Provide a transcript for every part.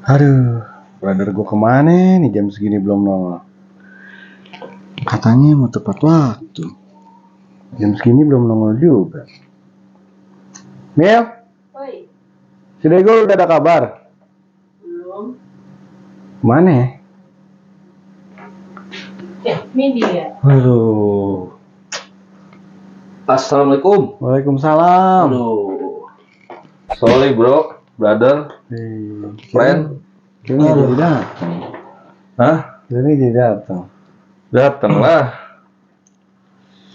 Aduh, brother gue kemana nih jam segini belum nongol. Katanya mau tepat waktu. Jam segini belum nongol juga. Mil? Oi. Si Dego udah ada kabar? Belum. Mana ya? Ini dia. Aduh. Assalamualaikum. Waalaikumsalam. Aduh. Sorry bro, brother, friend. Ini jadi datang. Hah? Ini jadi datang. Datanglah.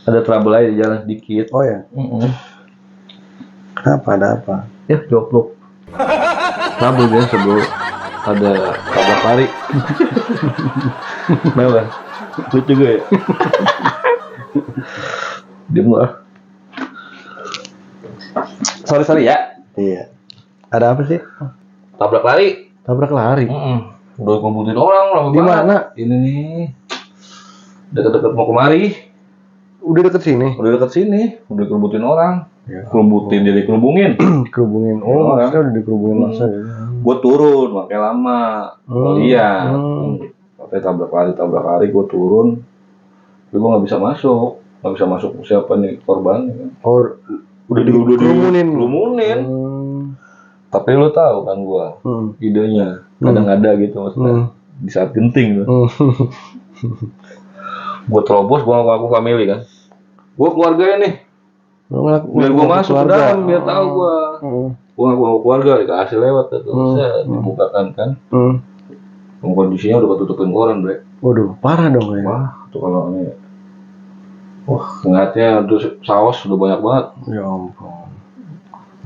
Ada trouble aja di jalan sedikit. Oh ya? Kenapa? Ada apa? Ya, joblok. Trouble biasa bro. Ada tabrak lari. Mewah. Lucu juga ya. Diem lah. Sorry ya. Iya. Ada apa sih? Tabrak lari. Tabrak lari. Udah ngumputin orang lama Di banget. mana? Ini nih. Deket-deket mau kemari. Udah deket sini. Udah deket sini. Udah kerumbutin orang. Ya. Kerumbutin jadi kerubungin. Dikerubungin. Oh, maksudnya udah dikerubungin masa ya. Gue turun, makanya lama. Gue lihat. Katanya tabrak lari, gue turun. Tapi gue nggak bisa masuk. Nggak bisa masuk siapa nih korban. Oh, udah dikerumunin. Kerumunin. Tapi lu tahu kan gue, idenya kadang ada gitu maksudnya. Di saat genting tuh. Gue terobos, gue ngaku family kan. Gue keluarganya nih. Biar gue masuk ke dalam, biar tahu gue. Gue ngaku keluarga, dikasih lewat tuh. Saya dibukakan kan. Kondisinya udah ketutupin koran, bre. Waduh, parah dong ya. Wah, tuh kalau ini. Wah, ngeliatnya terus saus udah banyak banget. Ya ampun.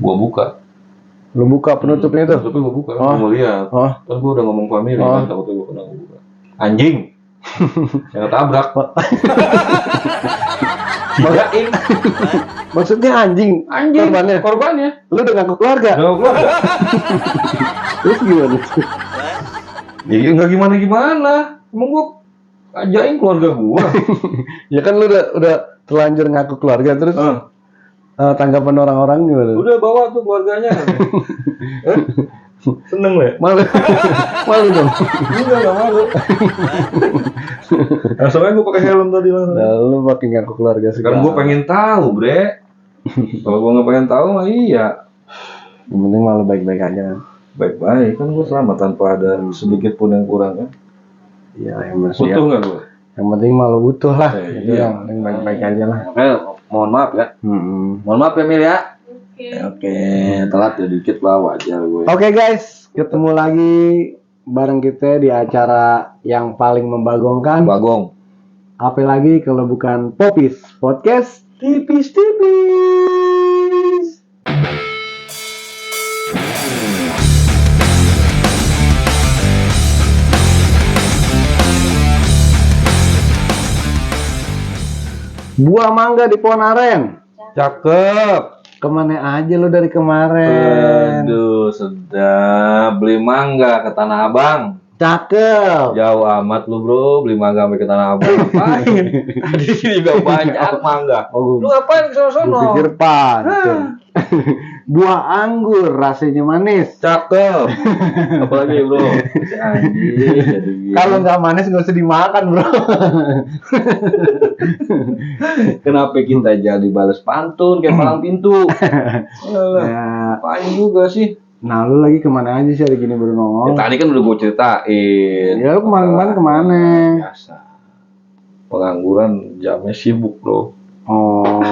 Gua buka. Lu buka penutupnya itu? Tapi gua buka, gua mau lihat. Kan gua udah ngomong family kan, takutnya gua kena buka. Anjing. Yang tabrak. Tigain. Maksudnya anjing? Korbannya. Lu udah ngaku keluarga? Udah keluarga. Terus gimana? Ya enggak gimana. Emang gua ajain keluarga gua. Ya kan lu udah terlanjur ngaku keluarga terus tanggapan orang-orang gimana? Udah bawa tuh keluarganya. Seneng ya? Malu dong. Enggak malu. Soalnya gue pakai helm tadi langsung. Nah, lu makin ngaku keluarga segala. Karena gue pengen tahu, bre. Kalau gue nggak pengen tahu mah iya. Yang penting malu baik-baik aja kan. Baik-baik kan gue selamat tanpa ada sedikit pun yang kurang kan. Iya, yang bersih. Butuh nggak gue? Yang penting malu butuh lah. Itu Iya. yang penting baik-baik aja lah. Mohon maaf ya. Mohon maaf ya Mil ya. Oke, telat ya dikit lah wajar gue. Oke guys, ketemu lagi bareng kita di acara yang paling membagongkan. Bagong. Apa lagi kalau bukan Popis Podcast tipis-tipis. Buah mangga di pohon aren. Cakep. Kemana aja lo dari kemarin? Aduh, sedap. Beli mangga ke Tanah Abang. Cakep. Jauh amat lu bro, beli mangga sampai ke Tanah Abang. Ngapain? Di sini juga banyak mangga. Oh, Lu ngapain ke gue sono? pikir pantun. Buah anggur rasanya manis. Cakep. Apalagi bro? Si anjing jadi gini. Kalau nggak manis nggak usah dimakan bro. Kenapa kita jadi balas pantun kayak palang pintu? Ya, Apaan juga sih? nah lu lagi kemana aja sih hari gini baru Ya, nongol? tadi kan udah gue ceritain. Ya lu kemarin kemana? Biasa. Pengangguran jamnya sibuk bro. Oh,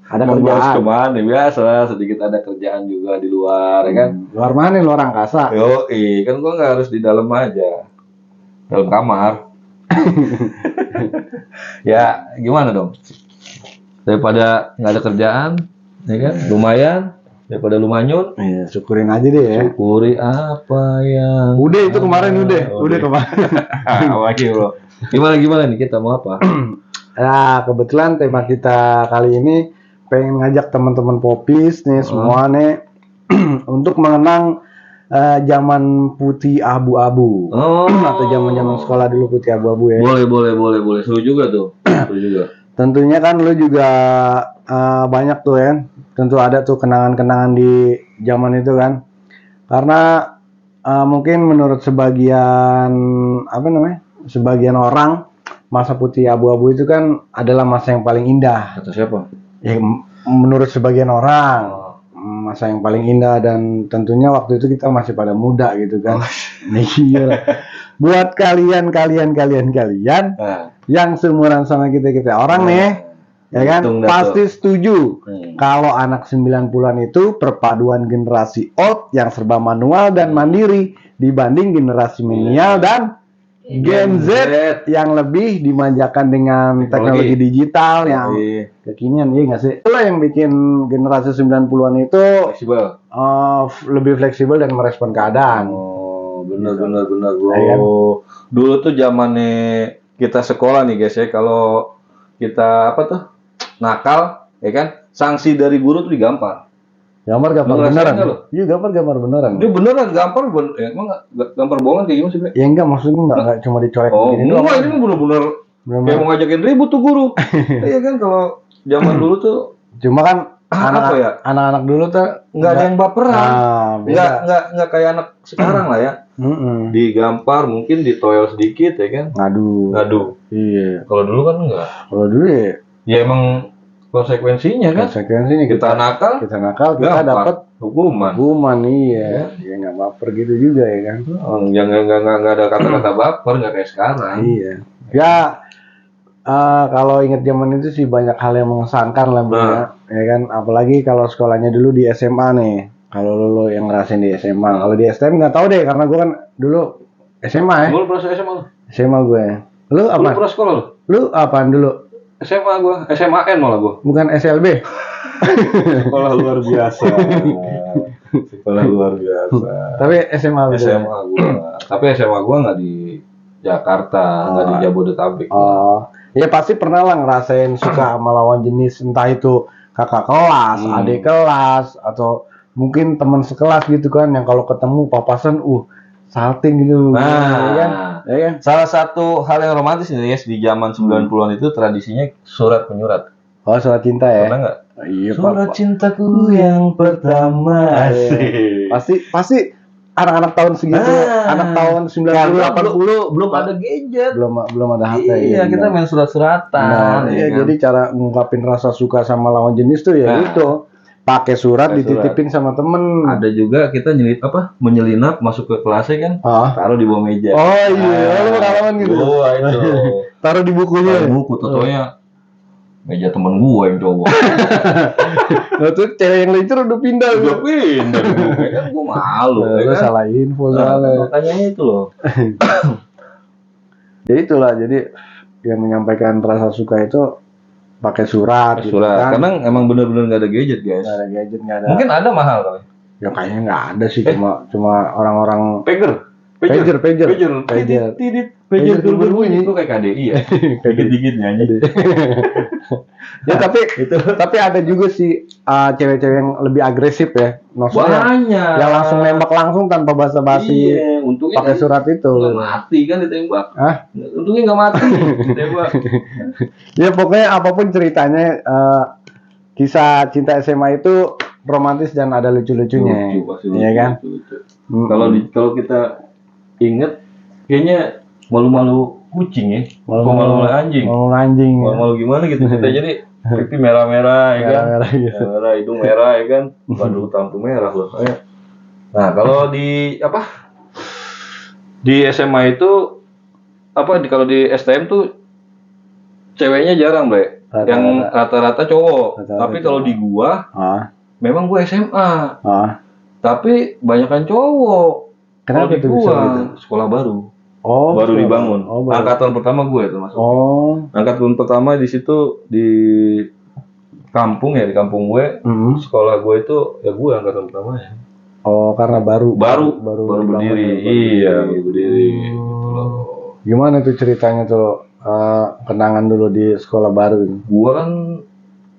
ada Membahas kerjaan. kemana? Biasa sedikit ada kerjaan juga di luar, ya kan? Luar mana? Luar angkasa. Yo, kan gua nggak harus di dalam aja, dalam kamar. Ya, gimana dong? Daripada nggak ada kerjaan, ya kan? Lumayan. Daripada lu manyun, Iya, syukurin aja deh ya. syukuri apa yang. Udah itu kemarin udah kemarin. Lagi bro. Gimana nih kita mau apa? Nah, kebetulan tema kita kali ini pengen ngajak teman-teman Popis nih semua nih untuk mengenang zaman putih abu-abu. Atau zaman-zaman sekolah dulu putih abu-abu ya. Boleh. Seru juga tuh. Seru juga. Tentunya kan lu juga banyak tuh ya. Tentu ada tuh kenangan-kenangan di zaman itu kan. Karena mungkin menurut sebagian orang masa putih abu-abu itu kan adalah masa yang paling indah. Kata siapa? Ya, menurut sebagian orang masa yang paling indah, dan tentunya waktu itu kita masih pada muda gitu kan. Iya. Buat kalian yang seumuran sama kita orang nih, ya kan, pasti setuju kalau anak 90-an itu perpaduan generasi old yang serba manual dan mandiri dibanding generasi milenial dan Gen Z yang lebih dimanjakan dengan teknologi digital yang kekinian, iya nggak sih? Itulah yang bikin generasi 90-an itu fleksibel. Lebih fleksibel dan merespon keadaan. Benar bro. Ya, kan? Dulu tuh zamannya kita sekolah nih guys ya, kalau kita nakal, ya kan, sanksi dari guru tuh digampar. Gambar beneran. Iya, gambar beneran. Dia beneran gampar, emang gampar bohongan kayak gimana sih, Bre? Ya enggak, maksudnya enggak cuma dicoret begini doang. Ini bener-bener kayak mau ngajakin ribut tuh guru. Iya kan, kalau zaman dulu tuh cuma kan anak-anak dulu tuh enggak ada yang baperan. Enggak kayak anak sekarang lah ya. Digampar, mungkin ditoel sedikit ya kan. Ngadu. Iya. Kalau dulu kan enggak. Kalau dulu ya emang konsekuensinya kan. Kita nakal kita dapat hukuman. Iya. Ya nggak baper gitu juga ya kan. Yang nggak ada kata-kata baper, nggak kayak sekarang. Iya. Ya kalau ingat zaman itu sih banyak hal yang mengesankan lah, ya kan. Apalagi kalau sekolahnya dulu di SMA nih. Kalau lo yang ngerasain di SMA, kalau di STM nggak tahu deh, karena gue kan dulu SMA ya. Lu pernah SMA lu? SMA gue. Lu apa? Lu pernah sekolah lu? Lu apaan dulu? SMA gua, SMAN malah gua. Bukan SLB. Sekolah luar biasa. Tapi SMA gua. Tapi SMA gua nggak di Jakarta, nggak di Jabodetabek. Ya pasti pernah lah ngerasain suka sama lawan jenis, entah itu kakak kelas, adik kelas, atau mungkin teman sekelas gitu kan, yang kalau ketemu papasan, salting gitu. Ya kan? Salah satu hal yang romantis nih guys, di zaman 90-an itu tradisinya surat menyurat. Oh, surat cinta ya? Pernah nggak? Iya, surat cintaku yang pertama. Pasti anak-anak tahun segitu, anak tahun 90 80 belum ada gadget. Belum ada HP. Iya, kita main surat-suratan. Iya, jadi cara ngungkapin rasa suka sama lawan jenis tuh ya itu. Pakai surat dititipin sama temen. Ada juga kita menyelinap masuk ke kelasnya kan, taruh di bawah meja. Oh iya, lu pengalaman gitu. Itu. Taruh di bukunya. Buku totonya meja temen gue yang cowok. Nah tuh cewek yang lincur udah pindah. Kan gue malu. Lu salah info soalnya. Makanya itu loh. Ya itulah, jadi yang menyampaikan rasa suka itu pakai surat. Gitu kan. Karena emang bener-bener nggak ada gadget guys. Nggak ada gadget, nggak ada. Mungkin ada mahal kali. Ya kayaknya nggak ada sih, cuma orang-orang pager berbunyi itu kayak KDI ya. Dikit-dikit nyanyi. Ya tapi ada juga sih cewek-cewek yang lebih agresif ya. Maksudnya banyak. Yang langsung nembak langsung tanpa basa-basi. Iya, pakai surat itu. Nggak mati kan ditembak. Untungnya nggak mati ditembak. Ya pokoknya apapun ceritanya, kisah cinta SMA itu romantis dan ada lucu-lucunya. Iya kan? Kalau kita inget, kayaknya malu-malu kucing ya, malu-malu anjing. Malu gimana gitu kita jadi pipi merah-merah ya kan, merah, hidung merah ya kan, waduh tampu merah loh. Nah kalau di SMA itu kalau di STM tuh ceweknya jarang Bre, yang rata-rata cowok. Tapi kalau di gua, memang gua SMA, tapi banyakan cowok. Kenapa itu bisa gitu? Sekolah baru. Baru dibangun. Angkatan pertama gue itu masuk. Angkatan pertama di situ di kampung gue. Sekolah gue itu ya gue angkatan pertama ya. Karena baru berdiri. Iya, baru berdiri gitu loh. Gimana tuh ceritanya tuh kenangan dulu di sekolah baru ini? Gue kan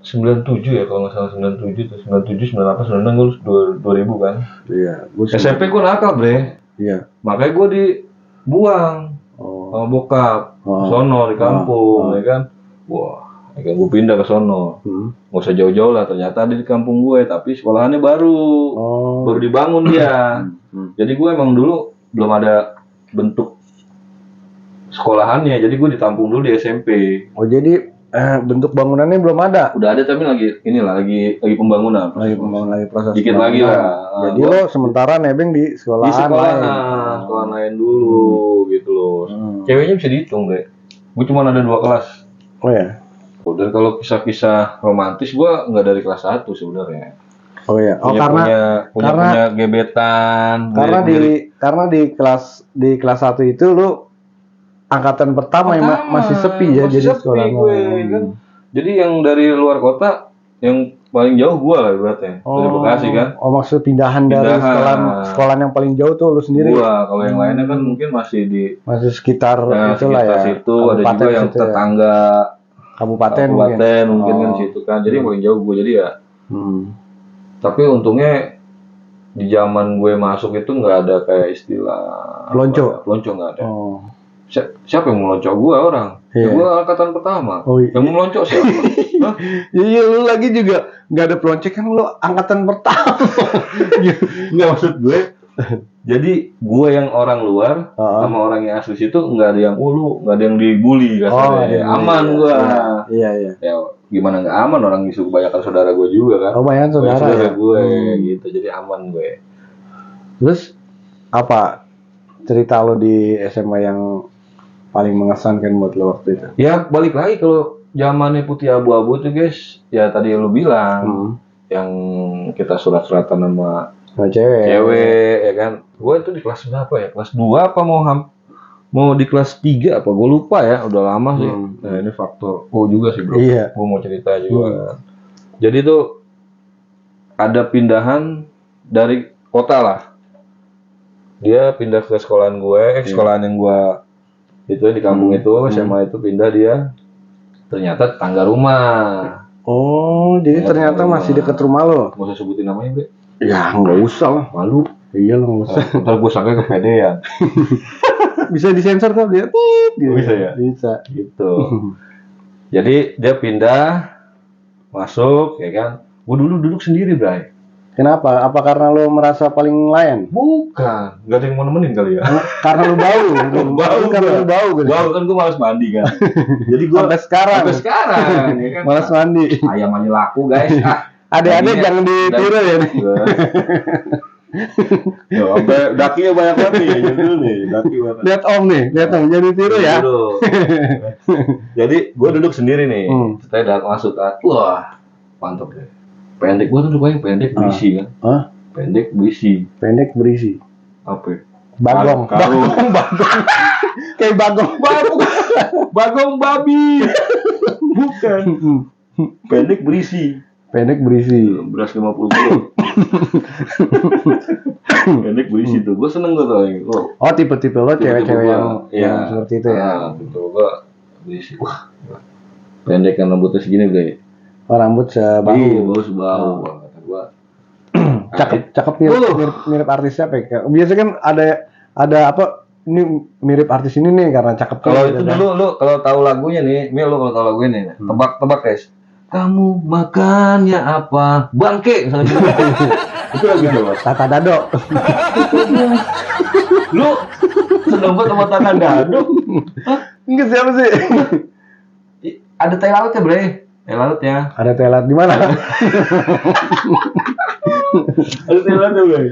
97 ya kalau nggak salah, 97, 98, 99 gue 2000 kan. Iya. SMP gue nakal Bre. Iya. Makanya gue dibuang sama bokap. Sono di kampung ya kan. Wah Ya kan gue pindah ke sono. Nggak usah jauh-jauh lah, ternyata ada di kampung gue, tapi sekolahannya baru dibangun dia. Jadi gue emang dulu belum ada bentuk sekolahannya, jadi gue ditampung dulu di SMP. Oh jadi bentuk bangunannya belum ada? Udah ada tapi lagi pembangunan. Lagi proses. Dikit lagi lah. Jadi lo sementara nebeng di sekolahan lain dulu gitu loh. Ceweknya bisa dihitung deh. Gue cuma ada 2 kelas. Oh ya. Dan kalau kisah-kisah romantis gue nggak dari kelas 1 sebenarnya. Oh ya. Oh punya gebetan. Karena di kelas 1 itu lu angkatan pertama yang masih sepi ya, jadi sekolah gue kan. Jadi yang dari luar kota yang paling jauh gue lah ibaratnya dari Bekasi kan. Oh maksud pindahan dari sekolah yang paling jauh tuh lu sendiri? Gua, kalau yang lainnya kan mungkin masih sekitar itulah ya. Situ ada juga yang tetangga kabupaten mungkin kan situ kan. Jadi yang paling jauh gue jadi ya. Tapi untungnya di zaman gue masuk itu nggak ada kayak istilah pelonco nggak ada. Siapa yang melonco gue orang? Ya gue angkatan pertama. Yang melonco siapa? Iya lu lagi juga nggak ada pelonco kan lu angkatan pertama. Nggak maksud gue. Jadi gue yang orang luar sama orang yang asli situ nggak ada yang nggak ada yang dibully kan? Aman gue. Iya. Ya gimana nggak aman, orang isu kebanyakan saudara gue juga kan? Oh banyak saudara gue gitu, jadi aman gue. Terus apa cerita lo di SMA yang paling mengesankan buat lo waktu itu? Ya balik lagi kalau zamannya putih abu-abu tuh guys, ya tadi lo bilang yang kita surat-suratan sama cewek ya kan. Gue itu di kelas berapa ya? Kelas 2 apa mau di kelas 3 apa? Gue lupa ya, udah lama sih. Nah ini faktor juga sih bro. Iya. Gue mau cerita juga. Jadi tuh ada pindahan dari kota lah. Dia pindah ke sekolahan gue, sekolahan yang gue itu di kampung itu, SMA itu pindah dia. Ternyata tetangga rumah. Oh, jadi ternyata masih dekat rumah lo. Nggak usah sebutin namanya, Bre. Ya, nggak usah lah. Malu. Iya lah, nggak usah. Ntar gue sangka kepedean. Bisa disensor kan dia? Bisa ya? Bisa. Gitu. Jadi dia pindah, masuk, ya kan. Gue dulu duduk sendiri, Bray. Kenapa? Apa karena lo merasa paling layan? Bukan, nggak ada yang mau nemenin kali ya. Karena lo bau. Karena lo bau. Bau kan gue malas mandi kan. Jadi gue sampai sekarang ya kan. malas mandi. Ayam aja laku guys. Adik-adik jangan ditiru ya. Yo, sampai dakinya banyak banget nih, daki banget. Lihat om, jangan ditiru ya. Jadi gue duduk sendiri nih. Saya masuk kan. Wah, mantap deh. Pendek, gue tuh dukanya pendek berisi kan. Pendek berisi. Apa? Bagong. Kayak bagong babi. Bukan. Pendek berisi. Beras 50 kilo. Pendek berisi tuh. Gue seneng tuh. Oh tipe-tipe lo cewek-cewek yang seperti itu ya. Betul, gue berisi. Wah, pendek kan rambutnya segini guys. Oh, rambut sebahu. Sebahu. Cakep mirip artis siapa ya? Biasanya kan ada apa? Ini mirip artis ini nih karena cakep. Kalau itu dulu lu kalau tahu lagunya nih, Mil, lu kalau tahu lagu ini, tebak guys. Kamu makannya apa? Bangke. Itu lagu coba. Tata Dado. Lu seneng banget sama Tata Dado? Enggak siapa sih? Ada tai lautnya, Bre. Lautnya. Ada telat di mana? Ada telatnya, Bang.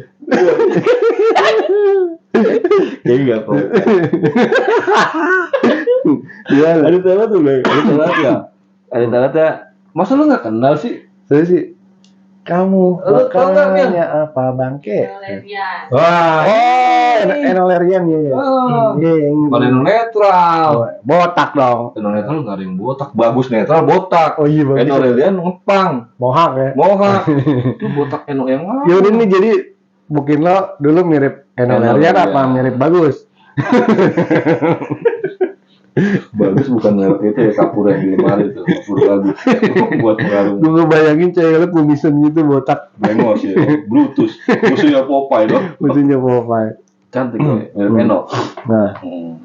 Jadi enggak kok. Iya, ada telat tuh, Bang. Ada telatnya. Masa lu enggak kenal sih? Saya sih. Kamu makannya apa bangke? Wah. Enolerian ya. Kalau netral. Botak dong. Netral nggak ada yang botak. Bagus netral botak. Oh iya bagus. Enolerian ngepang. Mohak ya. Itu botak eno yang mana? Yaudah nih jadi mungkin lo dulu mirip Enolerian apa mirip Bagus? Bagus bukan merek itu ya, kapur yang di lemari itu, kapur bagus buat pengaruh. Gue ngebayangin cewek lo kumisan gitu botak. Bengos ya, Brutus, musuhnya Popeye dong. Musuhnya Popeye. Cantik ya, mirip Eno. Nah,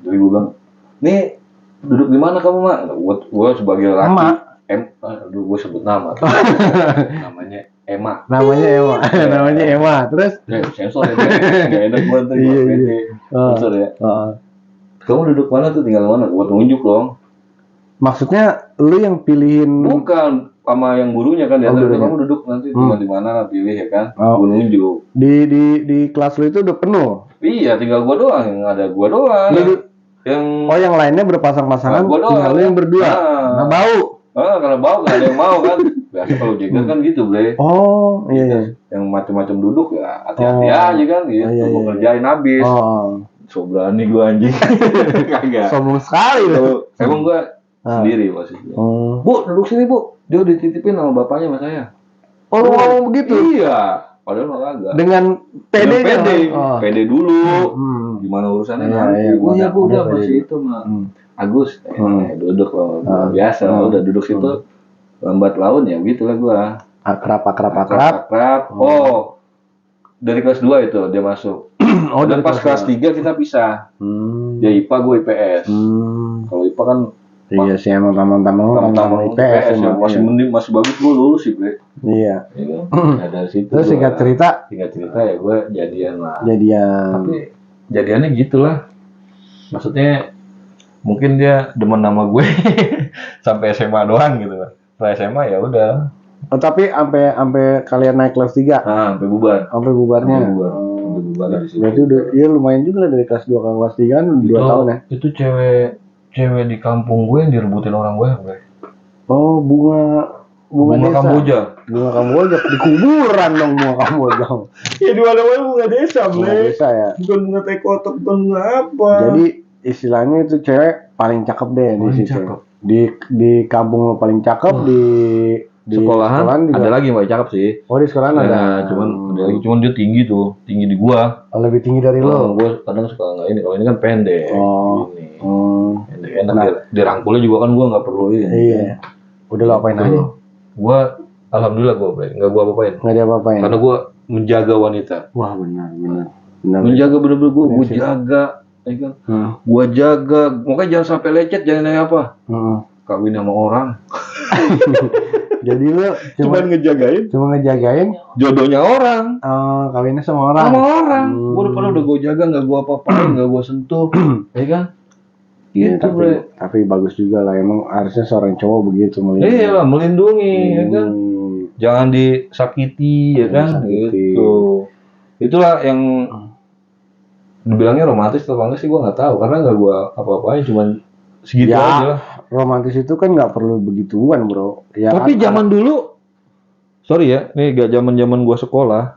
jadi gue bilang, nih duduk di mana kamu mak? Gue sebagai laki. Emak. Aduh, gue sebut nama. Namanya Emma. Namanya Emma. Terus? Sensor ya. Nggak enak gue tuh. Iya. Sensor ya. Kamu duduk mana tuh? Tinggal mana? Gue tunjuk dong. Maksudnya lu yang pilihin? Bukan, sama yang gurunya kan. Kamu duduk nanti tinggal di mana pilih ya kan? Gue nunjuk. Di kelas lu itu udah penuh? Iya, tinggal gue doang. Yang ada gue doang. Yang lainnya berpasang-pasangan. Tinggal lu yang berdua. Nah, bau. Kalau bau nggak ada yang mau kan. Biasa kalau jeger kan gitu, Ble. Oh, iya. Yang macam-macam duduk ya hati-hati aja kan gitu. Gue kerjain habis. So berani gue anjing. Kagak. Sombong sekali lu. Emang gue sendiri posisinya. Bu, duduk sini, Bu. Dia dititipin sama bapaknya sama saya. Oh, lu ngomong begitu? Iya. Padahal mah kagak. Dengan pede. Pede dulu. Gimana urusannya nanti? Iya, Bu, udah masih itu mah. Agus, duduk loh. Biasa udah duduk situ. Lambat laun ya gitulah gua. Akrab. Oh. Dari kelas 2 itu dia masuk. Dan pas kelas 3 kita pisah. Dia IPA, gue IPS. Kalau IPA kan iya sih emang tamu-tamu IPS ya. Masih bagus gue lulus sih, Bre. Iya. Nah, dari situ. Terus singkat cerita ya gue jadian lah. Tapi jadiannya gitulah. Maksudnya mungkin dia demen nama gue sampai SMA doang gitu kan. Setelah SMA ya udah. Oh, tapi sampai kalian naik kelas 3? Sampai bubar. Sampai bubarnya. Sampai bubar dari situ. Berarti udah ya lumayan juga lah dari kelas 2 ke kelas 3 kan 2 tahun ya. Itu cewek di kampung gue yang direbutin orang gue. Oh, bunga desa. Kamboja. Bunga Kamboja di kuburan dong bunga Kamboja. Ya di mana-mana bunga desa, Bunga desa ya. Bukan bunga teh kotak, bukan bunga apa. Jadi istilahnya itu cewek paling cakep deh di situ. Di kampung lo paling cakep, di sekolahan juga. Ada lagi yang paling cakep sih. Oh, di sekolahan ada. Cuman dia tinggi di gua. Oh, lebih tinggi dari lo. Gua kadang suka nggak ini. Kalau ini kan pendek. Ini. Enak nah, dirangkulnya juga kan gua nggak perlu ini. Iya. Udah lo apain aja? Gua alhamdulillah nggak gua apain. Nggak dia apain. Karena gua menjaga wanita. Wah, benar. Menjaga bener-bener gua jaga. Ya kan? Gua jaga, makanya jangan sampai lecet, jangan nanya apa. Kawin sama orang. Jadi lu cuma ngejagain jodohnya orang. Oh, kawinnya sama orang. Gua udah gua jaga, nggak gua apa-apain, nggak gua sentuh, ya kan? Gitu, tapi bagus juga lah, emang harusnya seorang cowok begitu melindungi. Iya lah, melindungi, ya kan? Jangan disakiti, ya kan? Gitu. Itulah yang dibilangnya romantis atau enggak sih gue nggak tahu karena nggak gue apa-apain cuman segitu aja. Romantis itu kan nggak perlu begituan, bro. Ya, tapi zaman dulu, sorry ya, nih gak zaman gue sekolah,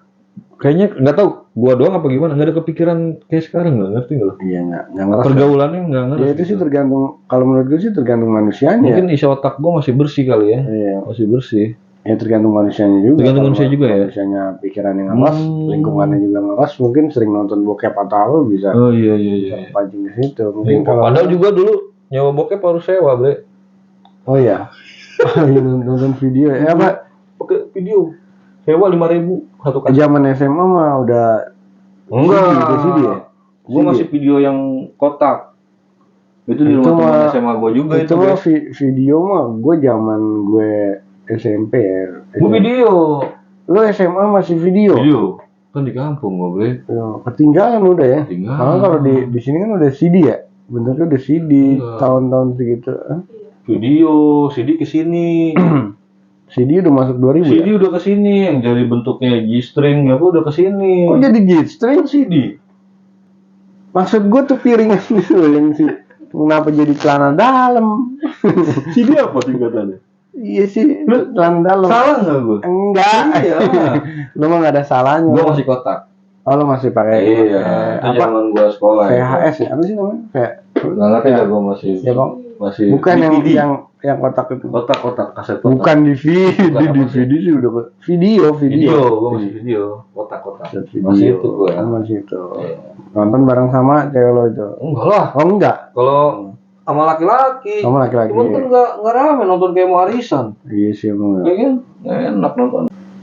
kayaknya nggak tahu gue doang apa gimana, nggak ada kepikiran kayak sekarang, nggak ngerti nggak lo? Iya, nggak ngerti. Pergaulannya nggak ngerti. Ya itu sih tergantung, kalau menurut gue sih tergantung manusianya. Mungkin isi otak gue masih bersih kali ya. Iya. Masih bersih. Ya tergantung manusianya juga. Tergantung manusia juga ya. Manusianya pikirannya ngeras, lingkungannya juga ngeras, mungkin sering nonton bokep atau apa bisa. Oh iya. Pancing di situ. Mungkin padahal juga dulu nyawa bokep harus sewa, Bre. Oh iya. Nonton video ya apa? Pakai video. Sewa 5.000 satu kali. Zaman SMA mah udah CD ya. Gua masih video yang kotak. Itu di rumah teman SMA gua juga itu. Itu mah video mah gua zaman gue SMP ya. Gue video. Lu SMA masih video? Video. Kan di kampung gue, Bre. Ketinggalan udah ya. Karena kalau di sini kan udah CD ya. Bentuknya udah CD tahun-tahun segitu. Video, CD ke sini. CD udah masuk 2000 CD udah ke sini yang jadi bentuknya G-string apa udah ke sini. Oh, jadi G-string CD. Maksud gue tuh piringan itu yang sih. Kenapa jadi celana dalam? CD apa tingkatannya? Iya sih, celana dalam. Salah nggak gue? Enggak. Iya. Lu mah nggak ada salahnya. Gue masih kotak. Oh, lu masih pakai? Iya. Itu zaman gue sekolah. VHS ya? Apa sih namanya? Nggak ngerti ya gue masih. Ya bang. Masih. Bukan yang kotak itu. Kotak kaset kotak. Bukan DVD sih udah video. Gue masih video. Kotak. Masih itu gue. Masih itu. Nonton bareng sama cewek lo itu? Enggak lah. Oh enggak? Kalau sama laki-laki. Sama laki-laki. Cuman kan nggak rame nonton kayak mau arisan. Iya sih emang. Iya kan? Nggak enak nonton.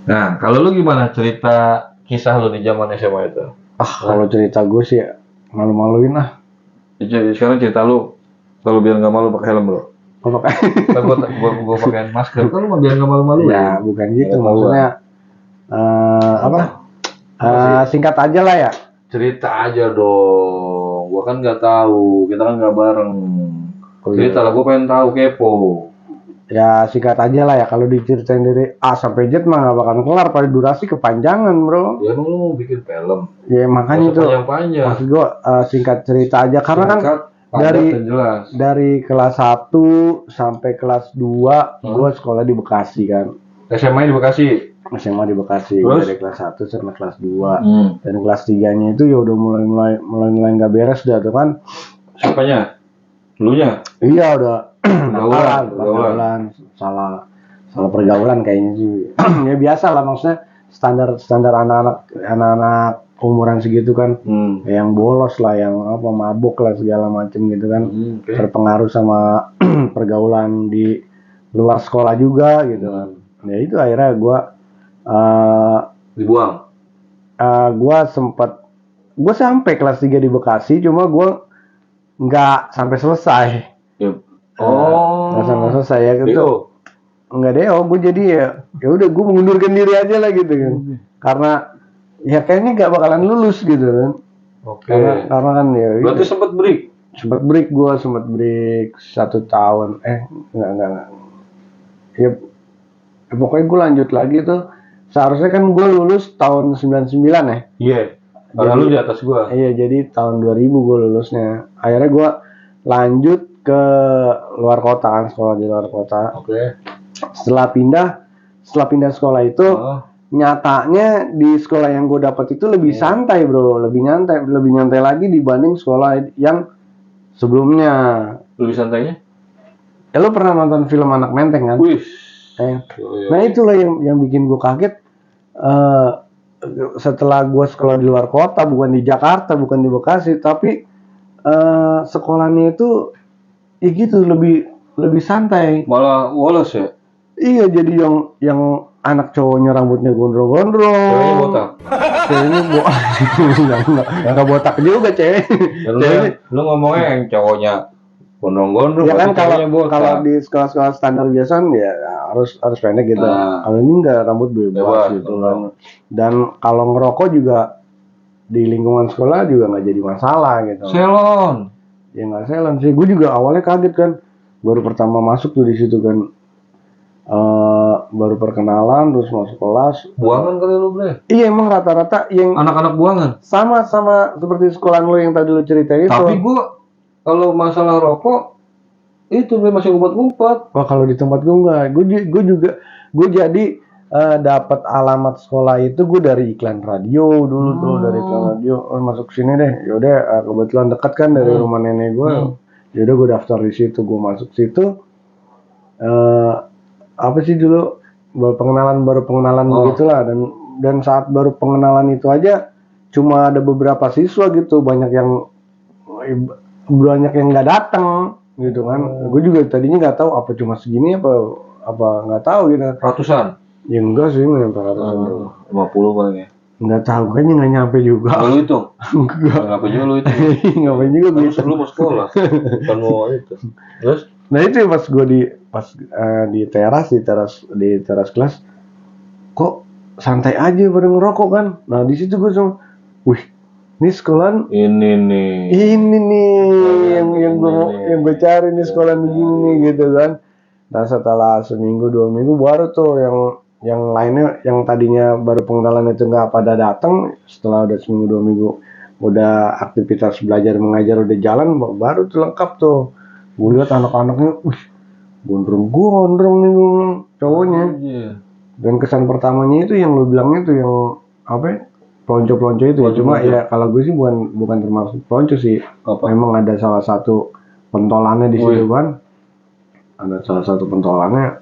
Nah, kalau lu gimana cerita kisah lu di zaman SMA itu? Kalau cerita gue sih malu-maluin lah. Jadi sekarang cerita lu, kalau biar nggak malu pakai helm bro. Gua pakai. Gua pakein masker kan biar nggak malu-malu. Ya, bukan gitu. Ya, Maksudnya apa? Singkat aja lah ya. Cerita aja dong. Gua kan nggak tahu. Kita kan nggak bareng. Cerita lah. Gua pengen tahu, kepo. Ya singkat aja lah ya. Kalau diceritain dari A sampai Z mah nggak bakalan kelar. Pada durasi kepanjangan bro. Ya emang lu mau bikin film? Ya makanya tuh. Panjang-panjang. Maksud gua singkat cerita aja karena Singkat, kan jelas. dari kelas 1 sampai kelas 2 gua sekolah di Bekasi kan. SMA di Bekasi. SMA di Bekasi. Terus? Dari kelas 1 sampai kelas 2. Dan kelas 3-nya itu ya udah mulai nggak beres dah tuh kan. Siapanya? Lunya? Iya udah pergaulan. salah pergaulan kayaknya sih. Ya biasa lah maksudnya standar anak-anak umuran segitu kan. Yang bolos lah, yang apa mabuk lah segala macem gitu kan. Terpengaruh sama pergaulan di luar sekolah juga gitu kan. Ya itu akhirnya gua dibuang. Gua sampai kelas 3 di Bekasi, cuma gua nggak sampai selesai. Nggak sampai selesai ya gitu. Enggak deh, gue jadi ya udah gue mengundurkan diri aja lah gitu kan. Karena ya kayaknya nggak bakalan lulus gitu kan. Oke. Karena kan ya. Berarti sempat break. Sempat break 1 tahun. Enggak. Ya pokoknya gue lanjut lagi tuh. Seharusnya kan gue lulus tahun 99 ya. Iya. Karena lu di atas gue. Iya, jadi tahun 2000 gue lulusnya. Akhirnya gue lanjut ke luar kota kan, sekolah di luar kota. Oke. Setelah pindah sekolah itu, nyatanya di sekolah yang gue dapat itu lebih santai bro, lebih nyantai lagi dibanding sekolah yang sebelumnya. Lebih santainya? Ya lo pernah nonton film Anak Menteng kan? Wih. Nah itulah yang bikin gue kaget. Setelah gue sekolah di luar kota, bukan di Jakarta, bukan di Bekasi, tapi sekolahnya itu ya gitu lebih santai. Malah woles ya? Iya, jadi yang anak cowoknya rambutnya gondrong-gondrong. Ceweknya botak. Ceweknya enggak botak juga cewek. Lu ngomongnya yang cowoknya gondrong-gondrong. Ya kan kalau di sekolah-sekolah standar biasa ya harus pendek gitu. Kalau ini enggak, rambut bebas gitu kan. Dan kalau ngerokok juga di lingkungan sekolah juga nggak jadi masalah gitu. Selon. Ya nggak selon sih. Gue juga awalnya kaget kan. Baru pertama masuk tuh di situ kan. Baru perkenalan terus masuk kelas. Buangan kali lu bre? Iya emang rata-rata yang anak-anak buangan. Sama seperti sekolah lu yang tadi lu ceritain itu. Tapi gua kalau masalah rokok itu bre masih ngumpet-ngumpet. Wah kalau di tempat gua enggak. Gue jadi dapat alamat sekolah itu gue dari iklan radio dulu tuh, dari iklan radio. Masuk sini deh. Yaudah kebetulan dekat kan dari rumah nenek gue. Yaudah gue daftar di situ, gue masuk situ. Apa sih dulu baru pengenalan begitulah, dan saat baru pengenalan itu aja cuma ada beberapa siswa gitu, banyak yang nggak datang gitu kan. Gue juga tadinya nggak tahu apa cuma segini apa nggak tahu gitu. Ratusan? Ya enggak sih, nggak nyampe ratusan. 50 paling ya. Nggak tahu, kayaknya nggak nyampe juga. Lu itu? Enggak. Ngapain juga lu itu? Ngapain juga gue? Lu mau sekolah, bukan mau itu. Terus? Nah itu pas gue di teras kelas, kok santai aja pada ngerokok kan. Nah di situ gue sama, wih, ini sekolahan ini nih yang gue cari nih, sekolah begini gitu kan. Nah setelah seminggu 2 minggu baru tuh yang lainnya yang tadinya baru pengenalan itu nggak pada datang. Setelah udah seminggu 2 minggu udah aktivitas belajar mengajar udah jalan, baru tuh lengkap tuh. Gue lihat anak-anaknya, wih, gondrong nih cowoknya. Dan kesan pertamanya itu yang lo bilangnya tuh yang apa? Pelonco itu ya. Cuma ya kalau gue sih bukan termasuk pelonco sih. Memang ada salah satu pentolannya di situ kan. Ada salah satu pentolannya.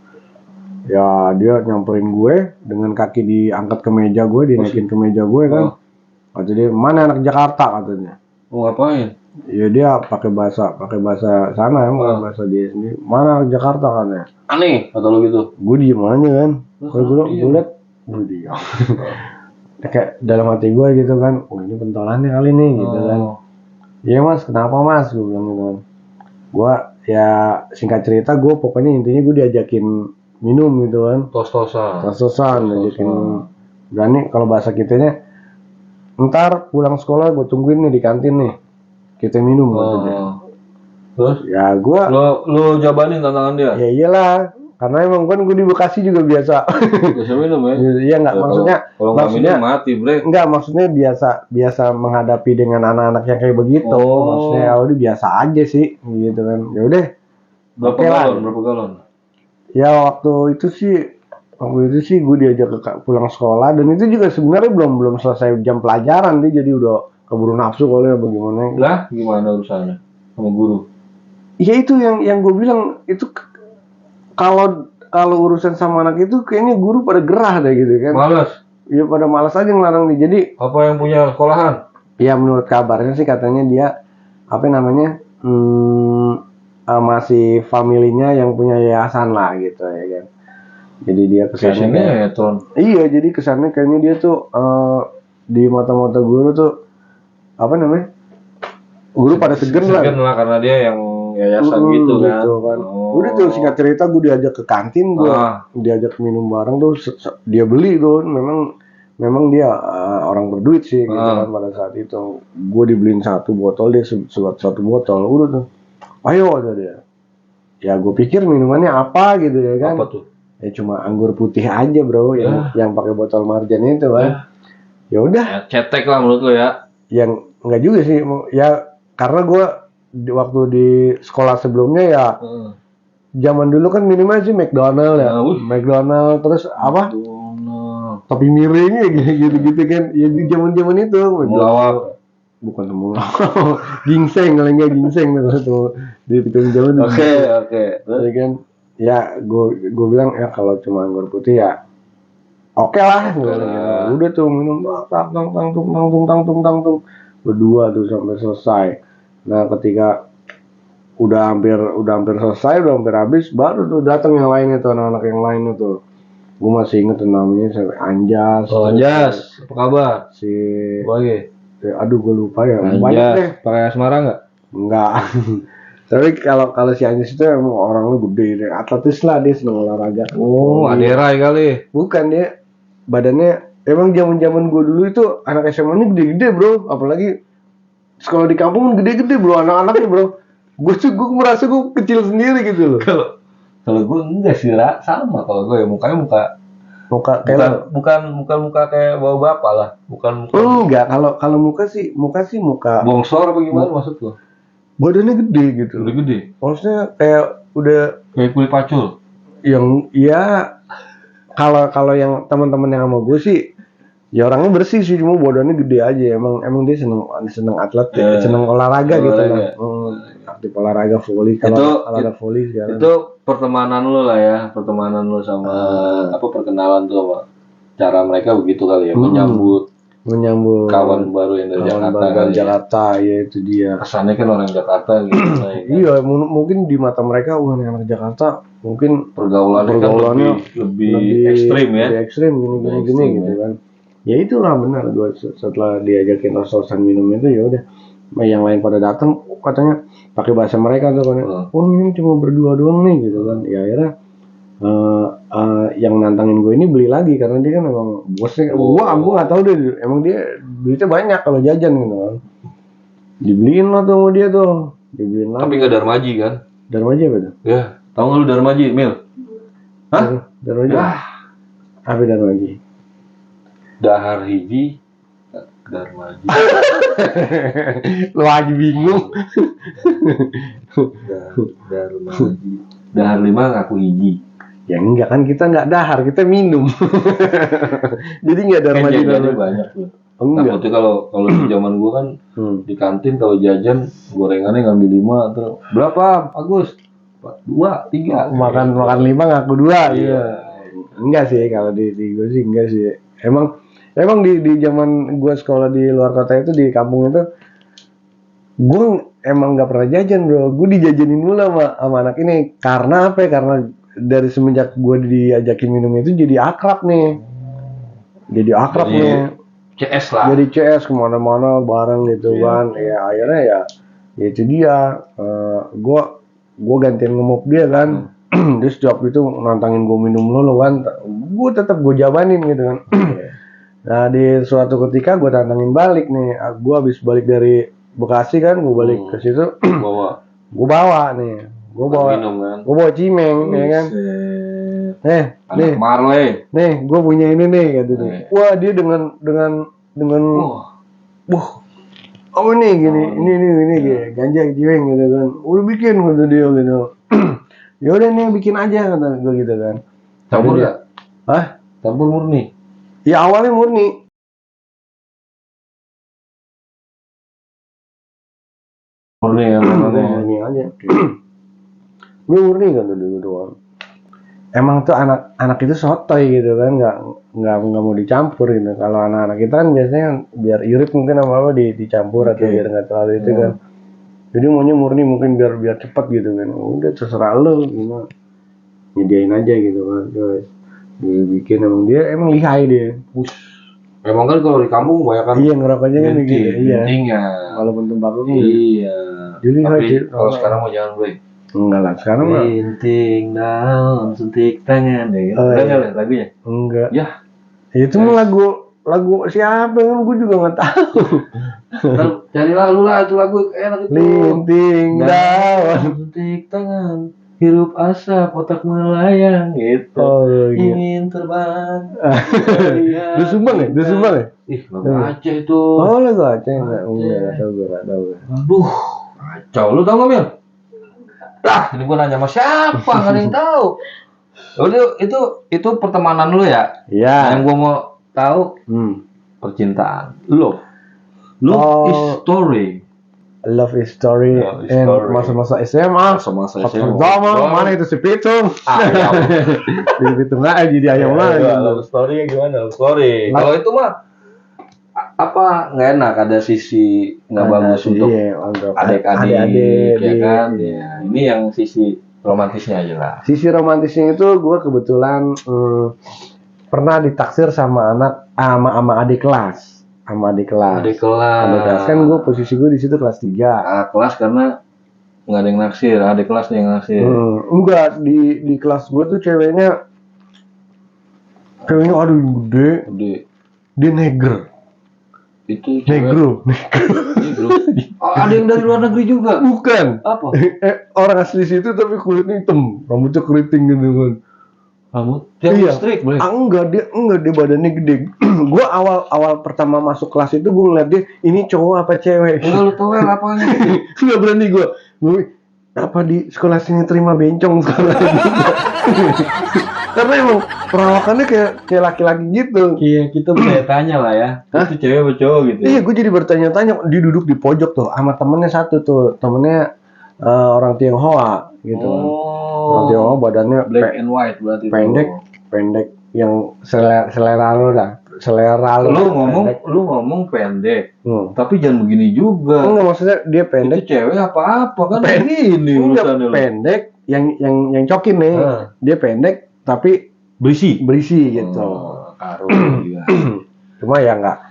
Ya dia nyamperin gue dengan kaki diangkat ke meja gue, dinaikin ke meja gue kan. Kata dia, mana anak Jakarta katanya. Mau ngapain? Ya dia pakai bahasa sana ya, bukan bahasa dia sendiri. Mana anak Jakarta katanya. Aneh kata lu gitu. Gue diem aja kan. Kalau gue liat, gue diem. Kayak dalam hati gue gitu kan, oh ini pentolannya kali nih gitu kan. Iya mas, kenapa mas? Gue bilang gitu kan. Gue ya singkat cerita gue pokoknya intinya gue diajakin minum gitu kan. Tos-tosan diajakin berani kalau bahasa kitanya ntar pulang sekolah gue tungguin nih di kantin nih kita minum katanya. Terus ya gue lo jabanin tantangan dia? Ya iyalah karena emang kan gue di Bekasi juga biasa minum ya? Iya nggak maksudnya kalau nggak minum mati bre. Enggak maksudnya biasa menghadapi dengan anak-anak yang kayak begitu. Maksudnya ya udah biasa aja sih gitu kan. Ya udah. Berapa galon? Ya waktu itu sih gue diajak pulang sekolah dan itu juga sebenarnya belum selesai jam pelajaran dia jadi udah keburu nafsu kali ya bagaimana. Lah gimana urusannya sama guru? Ya itu yang gue bilang itu kalau urusan sama anak itu kayaknya guru pada gerah deh gitu kan. Malas. Ya pada malas aja ngelarang dia. Jadi apa yang punya sekolahan? Ya menurut kabarnya sih katanya dia apa namanya masih familinya yang punya yayasan lah gitu ya kan. Jadi dia kesannya iya jadi kesannya kayaknya dia tuh di mata-mata guru tuh apa namanya guru pada segan lah karena dia yang yayasan gitu kan. Udah tuh singkat cerita gue diajak ke kantin gue diajak minum bareng tuh dia beli tuh memang dia orang berduit sih gitu kan pada saat itu gue dibeliin 1 botol dia satu botol udah tuh ayo ada dia ya gue pikir minumannya apa gitu ya kan apa tuh ya cuma anggur putih aja bro yang pakai botol marjan itu kan ya udah cetek lah menurut lo ya yang enggak juga sih ya karena gue waktu di sekolah sebelumnya ya zaman dulu kan minimal sih McDonald ya McDonald terus apa topi miring ya gitu kan ya di zaman itu melawak bukan temulawak ginseng kalau enggak ginseng tuh di zaman oke ya kan ya gue bilang ya kalau cuma anggur putih ya oke lah udah tuh minum tang berdua tuh sampai selesai. Nah ketika udah hampir selesai udah hampir habis baru tuh datang yang lainnya tuh anak-anak yang lainnya tuh gue masih inget namanya sampai Anjas. Apa kabar si lagi aduh gue lupa ya Anjas. Banyak deh pakai asmara enggak tapi kalau si Anjas itu emang orangnya gede deh atletis lah dia seneng olahraga aderai kali bukan dia badannya emang zaman gue dulu itu anak SMA nya gede-gede bro apalagi sekolah di kampung gede-gede bro anak-anaknya bro gue merasa gue kecil sendiri gitu loh kalau gue enggak sih sama kalau gue ya mukanya bukan muka kayak bawa bapak lah bukan enggak kalau muka sih bongsor apa gimana maksud lo badannya gede gitu udah gede maksudnya kayak udah kayak kulit pacul yang ya kalau yang teman-teman yang sama gue sih ya orangnya bersih sih cuma badannya gede aja emang dia seneng atlet seneng olahraga gitu lah aktif olahraga volley kalau olahraga volley sekarang itu pertemanan lu lah ya pertemanan lu sama perkenalan tuh sama cara mereka begitu kali ya menyambut kawan baru yang dari Jakarta ya itu dia kesannya kan orang Jakarta gitu iya mungkin di mata mereka anak Jakarta mungkin pergaulannya lebih ekstrim ya lebih ekstrim gini gitu kan ya itulah benar gue setelah diajakin tos-tosan minum itu ya udah yang lain pada datang katanya pakai bahasa mereka tuh kan ini cuma berdua doang nih gitu kan ya akhirnya yang nantangin gue ini beli lagi karena dia kan emang bosnya gue nggak tahu deh emang dia duitnya banyak kalau jajan gitu kan dibeliin lah tuh sama dia tuh dibeliin lagi tapi nggak Darmaji kan Darmaji apa tuh ya tahu nggak lu Darmaji Mil Darmaji apa Darmaji Dahar hiji Darmaji lo aja bingung Darmaji Dahar 5 ngaku hiji ya enggak kan kita enggak dahar kita minum jadi enggak Darmaji banyak tuh takutnya kalau di zaman gua kan di kantin kalau jajan gorengannya ngambil 5 terus berapa Agus 2 3 makan 5 ngaku 2 iya enggak sih kalau di gue sih enggak sih emang di zaman gue sekolah di luar kota itu di kampung itu gue emang nggak pernah jajan bro gue dijajanin mulu sama anak ini karena apa ya karena dari semenjak gue diajakin minum itu jadi akrab nih CS lah jadi CS kemana-mana bareng gitu kan ya akhirnya ya itu dia gue gue gantian nge-mop dia kan. Dia setiap itu nantangin gue minum mulu kan, gue tetap gue jabanin gitu kan. Nah di suatu ketika gue tantangin balik nih, gue habis balik dari Bekasi kan, gue balik ke situ, gue bawa nih, gue bawa cimeng, ya kan. Nih, gue punya ini nih, gitu nih. Wah dia dengan apa nih gini, ini ganja cimeng gitu kan, udah bikin gitu dia gitu. Ya udah nih bikin aja kata gue gitu kan. Campur ya? Hah? Campur murni? Ya awalnya murni. Murni ya, murni aja. Gue murni kan dulu doang. Emang tuh anak itu sotoy gitu kan, nggak mau dicampur gitu. Kalau anak-anak kita kan biasanya biar irit mungkin apa dicampur atau biar nggak terlalu itu kan. Jadi maunya murni mungkin biar cepat gitu kan. Udah terserah lo gimana. Nyediain aja gitu kan. Terus dibikin emang lihai dia. Emang kan kalau di kampung banyak kan. Iya ngerokoknya kan gitu. Iya. Walaupun tembakau kan. Iya. Jadi tapi kalau sekarang mau jangan beli. Enggak lah, sekarang mah. Linting daun suntik tangan deh. Enggak lagunya? Enggak. Ya. Itu mah lagu siapa kan gue juga nggak tahu. Cari lagu lah itu lagu enak itu. Linting daun suntik tangan, hirup asap otak melayang gitu. Ingin terbang. Duh Sumbang ya? Ih, lagu Aceh itu. Oh lagu Aceh enggak tahu. Aduh, kacau. Lu tahu nggak Mil? Ini gua nanya sama siapa? Nggak ada yang tahu. Itu pertemanan lu ya? Iya. Yang gua mau tahu percintaan. Love is story. Love is story. Masa-masa SMA. Pertama mana itu si Pitung? Jadi Pitung aja jadi ayam lagi. Love story gimana? Love story. Kalau itu mah apa nggak enak, ada sisi nggak bagus untuk adik-adik ya kan. Ya, ini yang sisi romantisnya aja lah. Sisi romantisnya itu gue kebetulan pernah ditaksir sama adik kelas. Adik kelas kan gue posisi gue di situ kelas 3. Kelas karena nggak ada yang naksir, adik kelas nih yang naksir. Enggak, di kelas gue tuh ceweknya aduh gede. Dia neger. Itu negro. Ada yang dari luar negeri juga? Bukan. Apa? Orang asli situ tapi kulitnya hitam, rambutnya keriting gitu kan. Rambut? Dia listrik boleh? Enggak dia badannya gede. Gua awal pertama masuk kelas itu gua ngeliat dia, ini cowok apa cewek? Enggak lu tahu apanya? Enggak berani gua apa di sekolah sini terima bencong sekolah ini. Karena emang perawakannya kayak laki-laki gitu. Iya, kita bertanya lah ya. Itu cewek apa cowok gitu. Iya, gue jadi bertanya-tanya. Dia duduk di pojok tuh sama temennya satu tuh. Temennya orang Tionghoa gitu. Orang Tionghoa badannya black and white berarti. Pendek yang selera lu lah. Selera lu. Lu ngomong pendek. Tapi jangan begini juga. Enggak, maksudnya dia pendek. Itu cewek apa kan begini urusannya. Pendek yang cokin nih. Dia pendek tapi berisi gitu. Karung juga. Cuma ya enggak.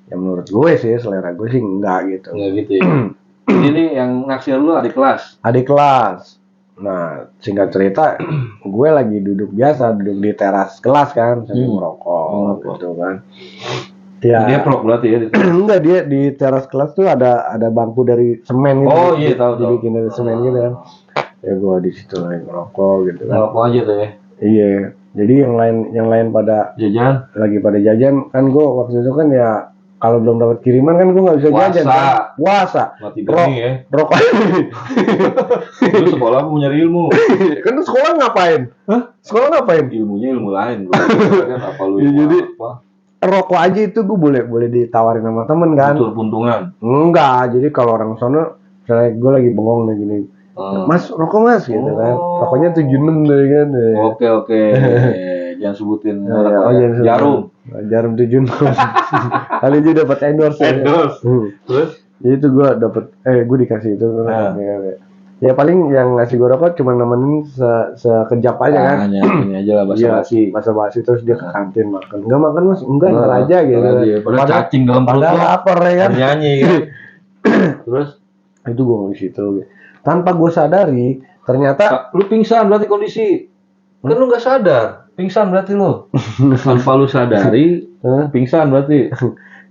Ya menurut gue sih selera gue sih enggak gitu. Enggak gitu ya. Ini yang naksir lu adik kelas. Nah, singkat cerita, gue lagi duduk di teras kelas kan, sambil merokok gitu kan. Dia prok berarti ya? Enggak, dia di teras kelas tuh ada bangku dari semen gitu. Oh iya, tahu. Dibikin dari semen gitu kan. Ya gue di situ lagi merokok gitu kan. Merokok aja tuh ya. Iya. Jadi yang lain pada jajan. Lagi pada jajan kan, gue waktu itu kan ya kalau belum dapat kiriman kan gue nggak bisa jajan kan. Puasa. Mati gani ya. Rokok. Lu sekolah mau nyari ilmu. Kan lu sekolah ngapain? Hah? Sekolah ngapain? Ilmunya ilmu lain bro. Kan apa lu ilmu jadi, apa? Rokok aja itu gue boleh ditawarin sama temen kan. Betul puntungan. Enggak, jadi kalau orang sono misalnya gue lagi bengong nih gini. Mas, rokok mas gitu kan. Rokoknya 76 deh kan. Oke. Jangan sebutin Jarum 76. Kali aja dapat endorse. Terus? Jadi itu gue gue dikasih itu. Ya paling yang ngasih gue rokok cuma nemenin sekejap aja kan. Ini aja lah basa-basi. Basa-basi terus dia ke kantin makan. Enggak makan mas, enggak ntar aja gitu. Padahal cacing dalam perut. Padahal lapar ya kan. Nyanyi kan. Terus? Itu gue di situ. tanpa gue sadari ternyata Lu pingsan berarti kondisi. Kan lu nggak sadar. Pingsan berarti lu. Tanpa lu sadari, pingsan berarti.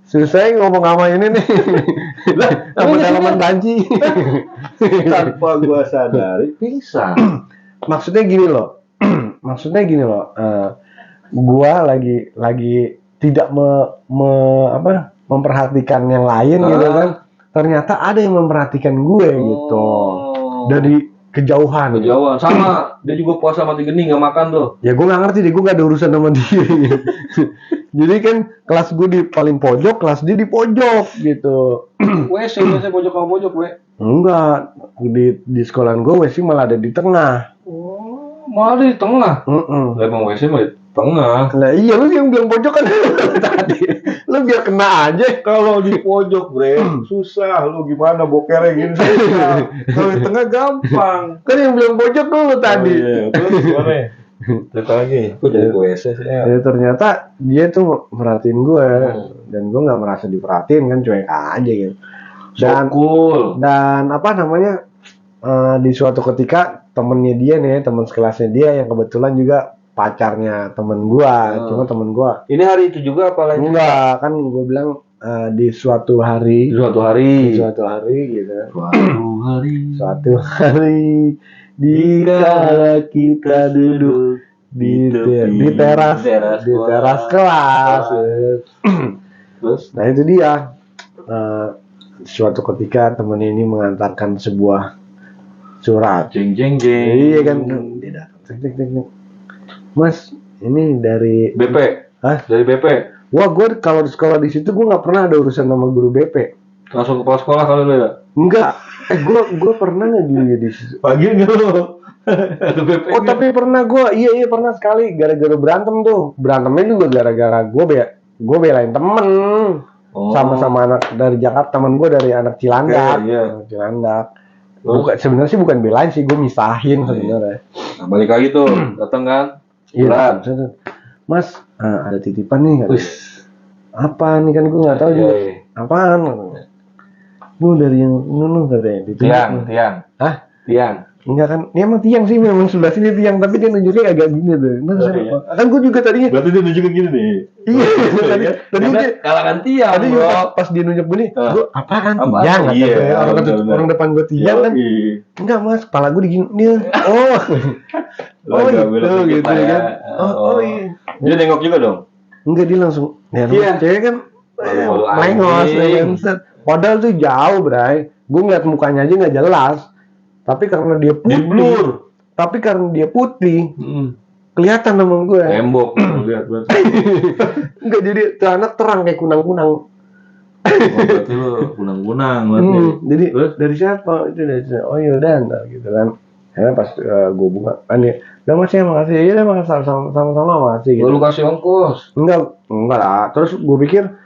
susah ngomong sama ini nih. Sama dalaman banci. Tanpa gua sadari, pingsan. Maksudnya gini loh. Gua lagi tidak memperhatikan yang lain gitu kan. Ternyata ada yang memperhatikan gue gitu. Dari kejauhan. Sama, dia juga puasa mati geni nggak makan tuh. Ya gue nggak ngerti deh, gue nggak ada urusan sama dia. Jadi kan kelas gue di paling pojok, kelas dia di pojok gitu. WC biasanya pojok sama pojok, we. Enggak, di sekolahan gue WC malah ada di tengah. Malah di tengah. Lah emang WC mah di tengah. Lah iya, lu yang bilang pojok kan tadi. Lu biar kena aja. Kalau di pojok, bre, susah. Lu gimana bokernya gini susah. Kalau di tengah gampang. Kan yang bilang pojok dulu tadi. Oh, iya. Terus gimana? Cerita lagi. Kok jadi WC sih? Ya ternyata dia tuh merhatiin gue dan gue nggak merasa diperhatiin kan, cuek aja gitu. Dan cool. Dan apa namanya di suatu ketika temennya dia nih, teman sekelasnya dia yang kebetulan juga pacarnya temen gue, cuma temen gue. Ini hari itu juga apa lagi? Enggak, kan gue bilang di suatu hari. Suatu hari gitu. Suatu hari. Di kala kita duduk di teras kelas. Terus? Nah itu dia. Suatu ketika temen ini mengantarkan sebuah surat. Jeng. Iya kan. Dia datang. Mas, ini dari BP. Hah? Dari BP. Wah, gue kalau di sekolah di situ gue nggak pernah ada urusan sama guru BP. Langsung kepala sekolah kali lu ya? Enggak. Gue pernah nggak dulu ya di situ. Pagi nggak lu? BP. Oh tapi pernah gue, iya pernah sekali gara-gara berantem tuh. Berantemnya juga gara-gara gue belain temen. Sama-sama anak dari Jakarta, temen gue dari anak Cilandak. Iya. Cilandak. Sebenarnya sih bukan belain sih, gue misahin sebenarnya. Nah, balik lagi tuh, datang kan? Iya. Mas, ada titipan nih. Apa nih kan gue nggak tahu juga. Apaan? Bu dari yang nunu katanya. Tiang. Hah? Tiang. Enggak kan? Ini emang tiang sih, memang sebelah sini tiang, tapi dia nunjuknya agak gini tuh. Kan gue juga tadinya. Berarti dia nunjukin gini nih. Iya. Tadi dia kalangan tiang. Tadi pas dia nunjuk gini, gue apaan? Tiang. Iya. Orang depan gue tiang kan. Enggak mas, kepala gue digini dia. Gitu kan. Oh iya. Dia nengok juga dong. Enggak, dia langsung. Iya. Cewek kan melengos. Padahal tuh jauh, Bray. Gue ngeliat mukanya aja nggak jelas. Tapi karena dia putih, blur. Tapi karena dia putih, kelihatan sama gue. Tembok, lihat berarti. Enggak, jadi tuh anak terang kayak kunang-kunang. Berarti lu kunang-kunang berarti. Jadi dari siapa? Itu dari siapa? Oh yaudah, gitu kan. Karena pas gue buka, kan dia, udah mas ya makasih. Iya makasih, sama-sama makasih. Gitu. Lu kasih ongkos? Enggak lah. Terus gue pikir,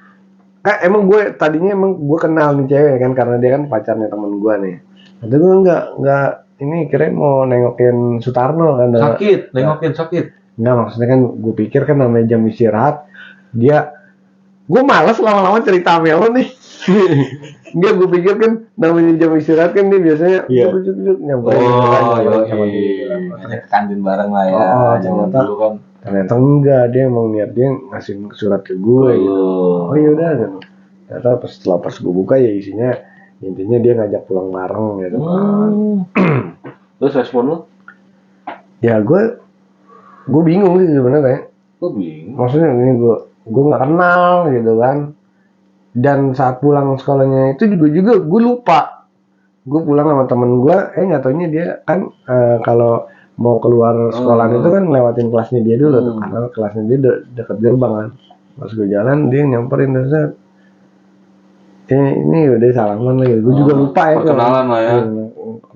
emang gue tadinya gue kenal nih cewek kan, karena dia kan pacarnya temen gue nih. Tapi gue enggak ini kira mau nengokin Sutarno kan. Sakit, nengokin sakit. Enggak, maksudnya kan gue pikir kan namanya jam istirahat. Gue malas lama-lama cerita sama lo nih. Enggak, gue pikir kan namanya jam istirahat kan dia biasanya duduk-duduk nyamperin sama dia. Ke kantin bareng lah ya. Ternyata enggak, dia emang niat dia ngasih surat ke gue gitu. Oh yaudah kan. Ternyata setelah gue buka ya isinya intinya dia ngajak pulang bareng gitu. Terus respon lu? Ya gue bingung sih sebenarnya. Gue bingung. Maksudnya ini gue nggak kenal gitu kan. Dan saat pulang sekolahnya itu juga gue lupa. Gue pulang sama temen gue, nggak taunya dia kan kalau mau keluar sekolahan itu kan lewatin kelasnya dia dulu tuh, karena kelasnya dia deket gerbang kan. Pas gue jalan dia nyamperin terus. Ini udah salaman lagi. Gue juga lupa ya. Perkenalan lah ya.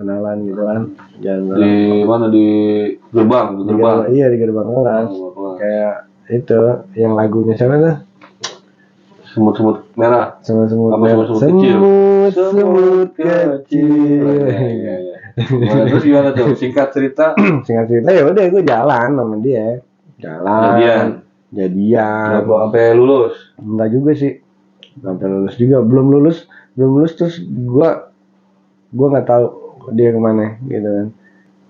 Kenalan gitu kan. Jalan di mana di gerbang? Iya di gerbang kelas. Kayak itu yang lagunya siapa tuh? Semut merah. Semut kecil. Terus gimana tuh? Singkat cerita ya udah gue jalan sama dia. Jadian. Sampai lulus? Enggak juga sih. Sampai lulus juga, belum lulus terus gue nggak tahu dia kemana gitu kan.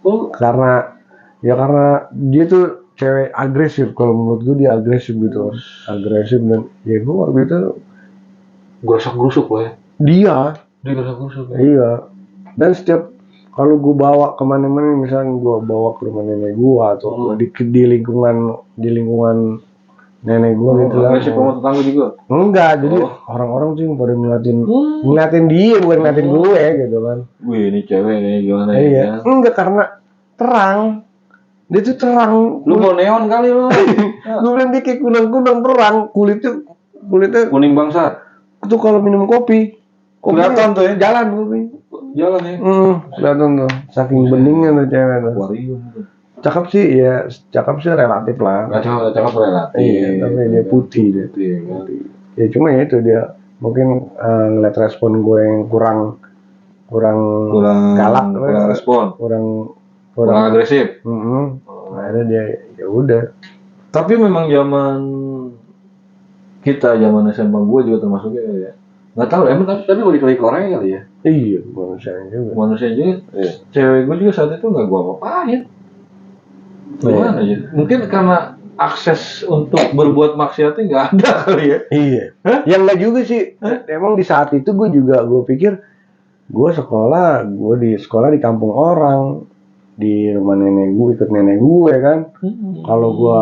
Oh, Karena dia tuh cewek agresif, kalau menurut gue dia agresif gitu, agresif. Dan ya gue waktu itu gosok-gosok lah ya. dia Dia gosok-gosok ya. iya, dan setiap kalau gue bawa kemana-mana, misalnya gue bawa ke rumah nenek gue atau di lingkungan nenek gue gitu lah. Agresif sama tetangga juga. Enggak, jadi orang-orang sih pada ngeliatin dia, bukan ngeliatin gue gitu kan. Wih, ini cewek nih gimana Iya, ya? enggak, karena terang. Dia tuh terang. Lu mau neon kali lu. Gue bilang dia kayak kunang-kunang terang, kulitnya Kuning bangsa. tuh kalau minum kopi Kelihatan tuh ya. jalan kopi. Jalan ya. Kelihatan tuh, saking beningnya tuh cewek tuh. Akuarium tuh. Cakep sih relatif lah. Gak cakep relatif. Iya, tapi dia putih dia. Iya, kan? Ya cuma ya itu dia mungkin ngeliat respon gue yang kurang galak, kurang respon, kurang agresif. Akhirnya dia ya udah. Tapi memang zaman kita, zaman SMA gue juga termasuknya ya. Nggak tahu emang, tapi balik lagi ke orangnya kali ya. Iya, manusia juga. Iya. Cewek gue juga saat itu nggak gue apa-apain. Gimana aja? Mungkin karena akses untuk berbuat maksiatnya nggak ada kali ya. Iya. Yang nggak juga sih. Emang di saat itu gue pikir gue di sekolah di kampung orang, di rumah nenek gue, ikut nenek gue kan. Kalau gue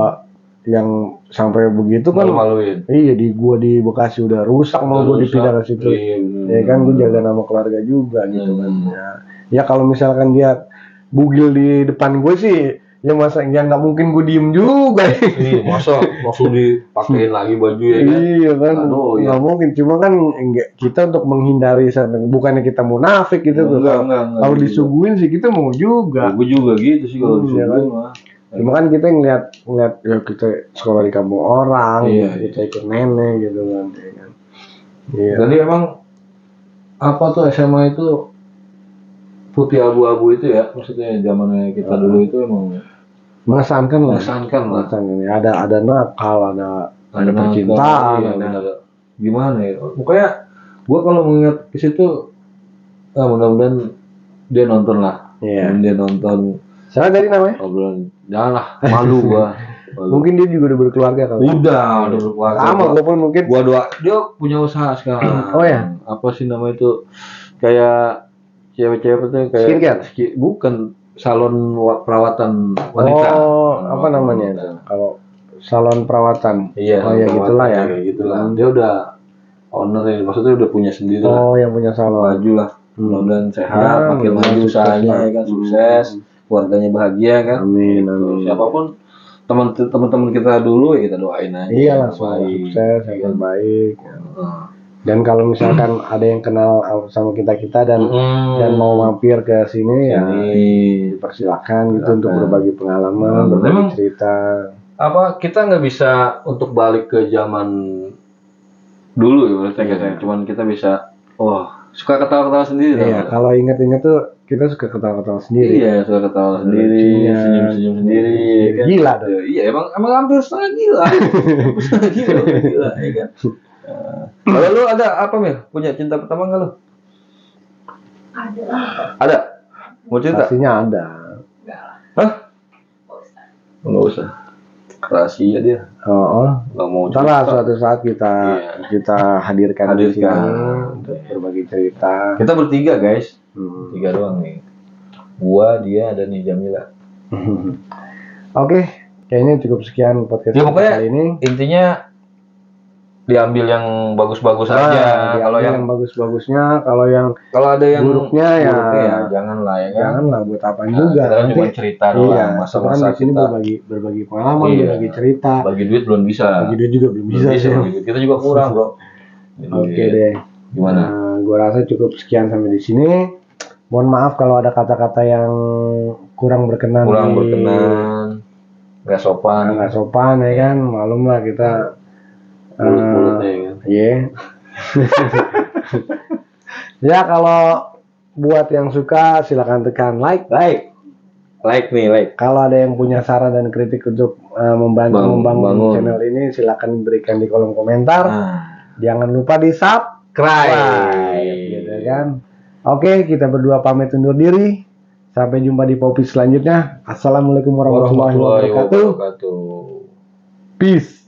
yang sampai begitu kan malu-maluin. Iya, di Bekasi udah rusak, mau gue dipindah ke situ. Iya, ya kan gue jaga nama keluarga juga gitu kan. Ya kalau misalkan dia bugil di depan gue sih, ya masa ya nggak mungkin gue diem juga. Iya, masa langsung dipakein lagi baju ya kan? Iya kan, Aduh, nggak mungkin. Cuma kan kita untuk menghindari, bukannya kita munafik gitu tuh. Kalau disuguhin sih kita mau juga. Gue juga gitu sih kalau disuguhin mah. Cuma kan kita ngeliat ya kita sekolah di kampung orang, kita ikut nenek gitu kan. Iya. Jadi emang apa tuh SMA itu putih abu-abu itu ya, maksudnya zamannya kita dulu itu emang mengesankan lah. Ada nakal, ada percintaan, ada gimana ya. Pokoknya gua kalau mengingat ke situ, mudah-mudahan dia nonton lah. Iya. Dia nonton. Siapa tadi namanya? Obrolan, janganlah, malu gua. Mungkin dia juga udah berkeluarga kali. Udah berkeluarga. Sama gua pun mungkin. Gua doa dia punya usaha sekarang. Oh ya. Apa sih nama itu? Kayak cewek-cewek itu kayak skincare? Bukan, salon perawatan wanita. Oh, apa namanya itu? Kalau salon perawatan. Iya. Oh ya gitulah ya. Gitulah. Dia udah owner ya, maksudnya udah punya sendiri lah. Oh, yang punya salon. Maju lah. Mudah-mudahan sehat, makin maju usahanya kan, sukses, keluarganya bahagia kan. Amin. Siapapun teman-teman kita dulu ya kita doain aja. Iya lah, sukses, yang baik. Dan kalau misalkan ada yang kenal sama kita dan mau mampir ke sini ya dipersilakan gitu untuk berbagi pengalaman, berbagi cerita. Apa kita nggak bisa untuk balik ke zaman dulu ya, maksudnya cuman kita bisa suka ketawa-ketawa sendiri. Iya, kalau ingat-ingat tuh kita suka ketawa-ketawa sendiri. Iya, suka ketawa sendiri, senyum-senyum sendiri. Kan? Gila dong. Iya, emang hampir setengah gila. Gila, ya kan. Kalau lu ada apa, Mil? Punya cinta pertama nggak lu? Ada. Mau cerita? Pastinya ada. Hah? Nggak usah. Rahasia dia. Nggak mau cerita. Ntar suatu saat kita hadirkan di sini untuk berbagi cerita. Kita bertiga, guys. 3 doang nih. Gua, dia, dan nih Jamila. Oke, kayaknya cukup sekian podcast pokoknya kali ini. Intinya diambil yang bagus-bagus aja. Kalau yang bagus-bagusnya, kalau ada yang buruknya ya janganlah ya kan. Janganlah, buat apaan juga. Kita kan cuma cerita doang, masa-masa di sini berbagi pengalaman, berbagi cerita. Bagi duit belum bisa. Bagi duit juga belum bisa. Kita juga kurang, Bro. Oke deh. Gimana? Gua rasa cukup sekian sampai di sini. Mohon maaf kalau ada kata-kata yang kurang berkenan. Nggak sopan ya kan. Malum lah kita mulut-mulutnya ya kan. Iya. Ya kalau buat yang suka silakan tekan like. Kalau ada yang punya saran dan kritik untuk membangun channel ini, silakan berikan di kolom komentar. Jangan lupa di subscribe, gitu kan. Oke, kita berdua pamit undur diri. Sampai jumpa di Popis selanjutnya. Assalamualaikum warahmatullahi wabarakatuh. Peace.